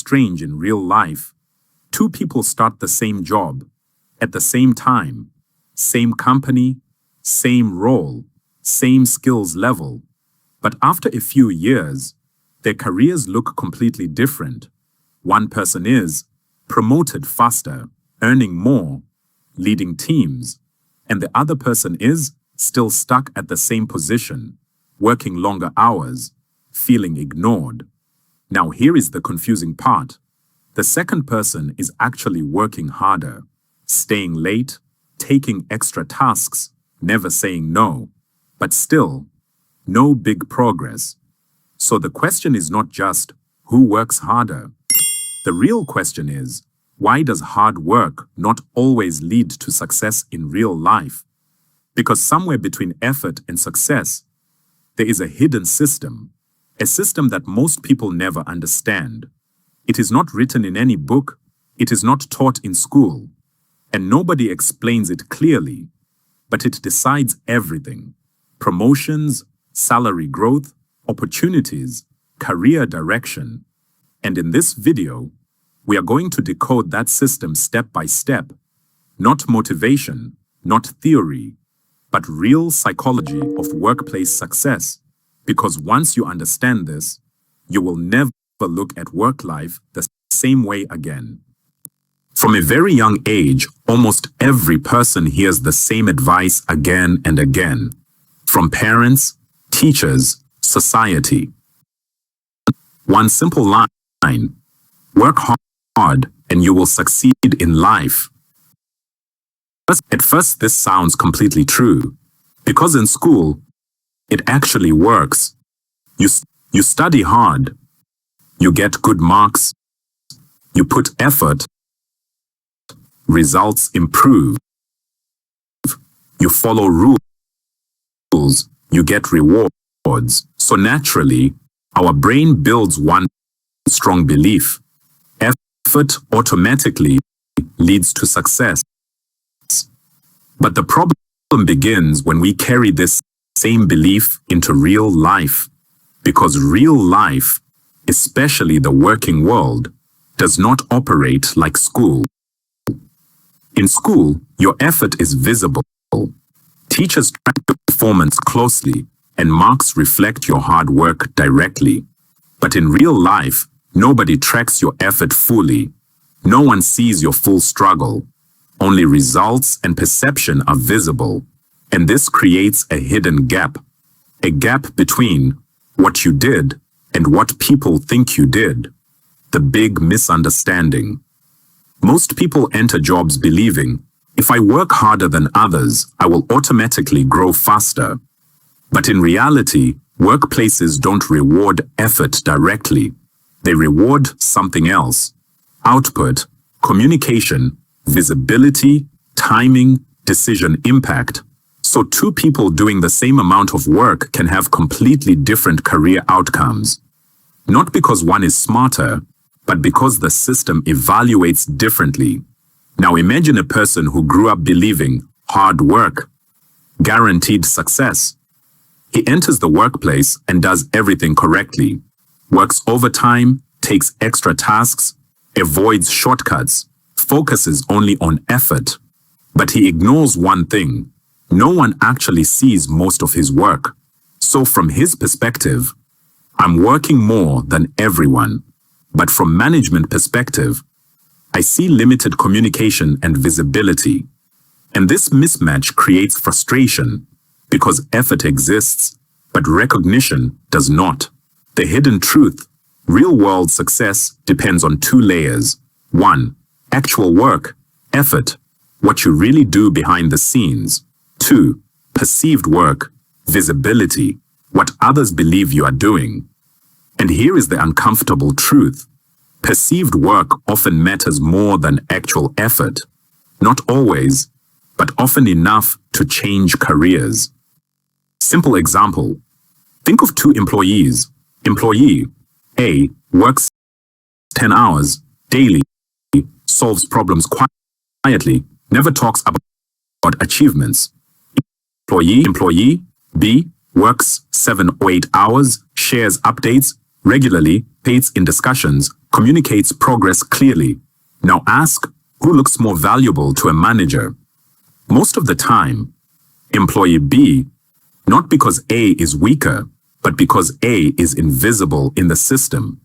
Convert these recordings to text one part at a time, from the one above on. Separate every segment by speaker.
Speaker 1: strange in real life. Two people start the same job, at the same time, same company, same role, same skills level. But after a few years, their careers look completely different. One person is promoted faster, earning more, leading teams, and the other person is still stuck at the same position, working longer hours, feeling ignored. Now here is the confusing part. The second person is actually working harder, staying late, taking extra tasks, never saying no, but still, no big progress. So the question is not just who works harder. The real question is, why does hard work not always lead to success in real life? Because somewhere between effort and success, there is a hidden system, a system that most people never understand. It is not written in any book, it is not taught in school, and nobody explains it clearly, but it decides everything: promotions, salary growth, opportunities, career direction. And in this video, we are going to decode that system step by step. Not motivation, not theory, but real psychology of workplace success. Because once you understand this, you will never look at work life the same way again. From a very young age, almost every person hears the same advice again and again, from parents, teachers, society. One simple line: work hard and you will succeed in life. At first, this sounds completely true, because in school, it actually works. You study hard, you get good marks, you put effort, results improve. You follow rules, you get rewards. So naturally, our brain builds one strong belief: effort automatically leads to success. But the problem begins when we carry this same belief into real life, because real life, especially the working world, does not operate like school. In school, your effort is visible. Teachers track your performance closely, and marks reflect your hard work directly. But in real life, nobody tracks your effort fully. No one sees your full struggle. Only results and perception are visible. And this creates a hidden gap. A gap between what you did and what people think you did. The big misunderstanding. Most people enter jobs believing, if I work harder than others, I will automatically grow faster. But in reality, workplaces don't reward effort directly. They reward something else: output, communication, visibility, timing, decision impact. So two people doing the same amount of work can have completely different career outcomes. Not because one is smarter, but because the system evaluates differently. Now imagine a person who grew up believing hard work, guaranteed success. He enters the workplace and does everything correctly, works overtime, takes extra tasks, avoids shortcuts, focuses only on effort. But he ignores one thing: no one actually sees most of his work. So from his perspective, I'm working more than everyone. But from management perspective, I see limited communication and visibility. And this mismatch creates frustration, because effort exists, but recognition does not. The hidden truth: real-world success depends on two layers. 1. Actual work, effort, what you really do behind the scenes. 2. Perceived work, visibility, what others believe you are doing. And here is the uncomfortable truth: perceived work often matters more than actual effort. Not always, but often enough to change careers. Simple example. Think of two employees. Employee A works 10 hours daily, solves problems quietly, never talks about achievements. Employee B works 7 or 8 hours, shares updates regularly, participates in discussions, communicates progress clearly. Now ask, who looks more valuable to a manager? Most of the time, employee B, not because A is weaker, but because A is invisible in the system.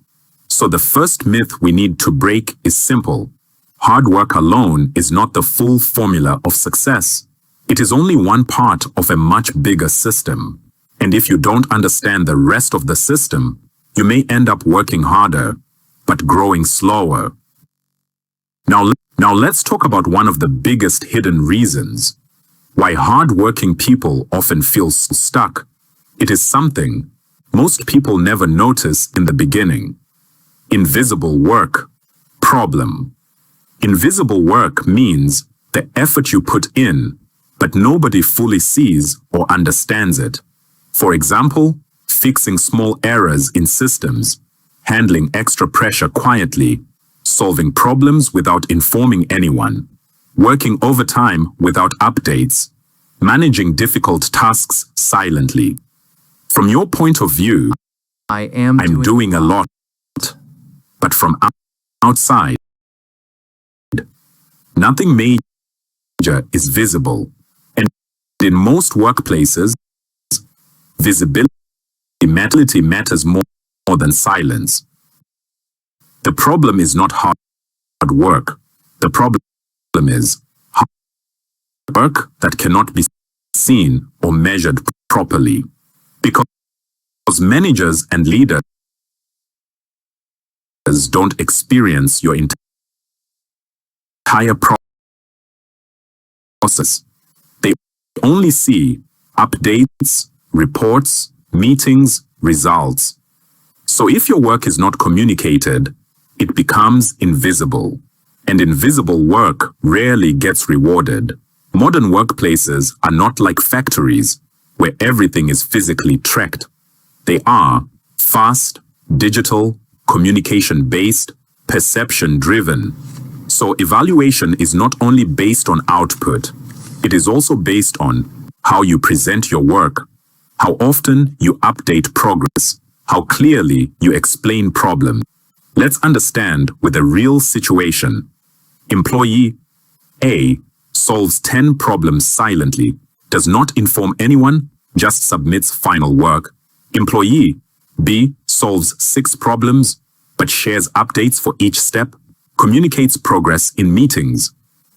Speaker 1: So the first myth we need to break is simple. Hard work alone is not the full formula of success. It is only one part of a much bigger system. And if you don't understand the rest of the system, you may end up working harder, but growing slower. Now let's talk about one of the biggest hidden reasons why hard-working people often feel stuck. It is something most people never notice in the beginning. Invisible work. Problem. Invisible work means the effort you put in, but nobody fully sees or understands it. For example, fixing small errors in systems, handling extra pressure quietly, solving problems without informing anyone, working overtime without updates, managing difficult tasks silently. From your point of view, I'm doing a lot, but from outside, nothing major is visible. And in most workplaces, visibility matters more than silence. The problem is not hard work. The problem is hard work that cannot be seen or measured properly. Because managers and leaders don't experience your entire process. They only see updates, reports, meetings, results. So if your work is not communicated, it becomes invisible. And invisible work rarely gets rewarded. Modern workplaces are not like factories where everything is physically tracked. They are fast, digital, communication-based, perception-driven. So evaluation is not only based on output, it is also based on how you present your work, how often you update progress, how clearly you explain problems. Let's understand with a real situation. Employee A solves 10 problems silently, does not inform anyone, just submits final work. Employee B solves 6 problems, but shares updates for each step, communicates progress in meetings.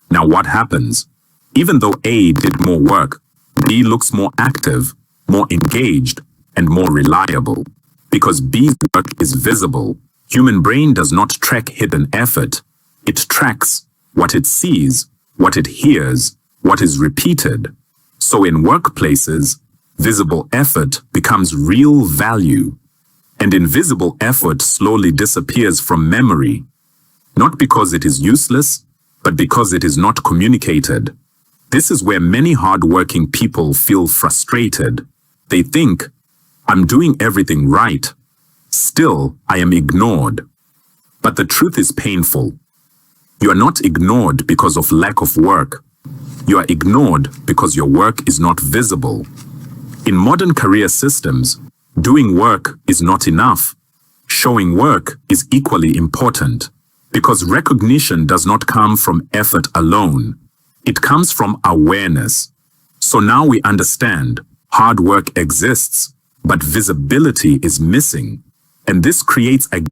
Speaker 1: Now what happens? Even though A did more work, B looks more active, more engaged, and more reliable. Because B's work is visible, human brain does not track hidden effort. It tracks what it sees, what it hears, what is repeated. So in workplaces, visible effort becomes real value. And invisible effort slowly disappears from memory. Not because it is useless, but because it is not communicated. This is where many hardworking people feel frustrated. They think, I'm doing everything right. Still, I am ignored. But the truth is painful. You are not ignored because of lack of work. You are ignored because your work is not visible. In modern career systems, doing work is not enough. Showing work is equally important. Because recognition does not come from effort alone. It comes from awareness. So now we understand hard work exists, but visibility is missing. And this creates a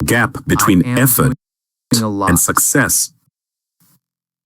Speaker 1: gap between effort and success.